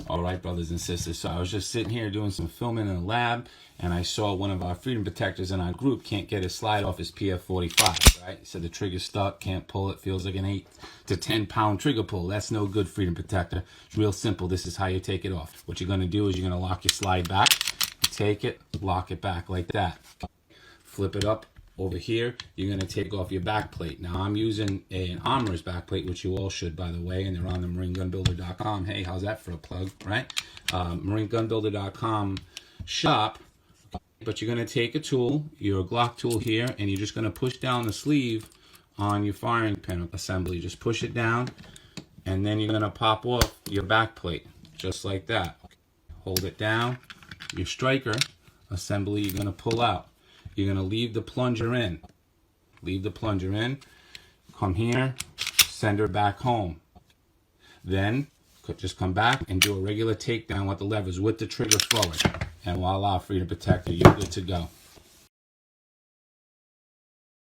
All right, brothers and sisters. So I was just sitting here doing some filming in the lab, and I saw one of our freedom protectors in our group can't get his slide off his PF45, right? So the trigger's stuck, can't pull it, feels like an 8 to 10 pound trigger pull. That's no good, freedom protector. It's real simple. This is how you take it off. What you're going to do is you're going to lock your slide back, take it, lock it back like that. Flip it up. Over here, you're going to take off your back plate. Now, I'm using an Armorer's back plate, which you all should, by the way, and they're on the marinegunbuilder.com. Hey, how's that for a plug, right? marinegunbuilder.com shop. But you're going to take a tool, your Glock tool here, and you're just going to push down the sleeve on your firing pin assembly. Just push it down, and then you're going to pop off your back plate, just like that. Hold it down. Your striker assembly, you're going to pull out. You're going to leave the plunger in. Leave the plunger in. Come here. Send her back home. Then, just come back and do a regular takedown with the levers with the trigger forward. And voila, freedom protector, you're good to go.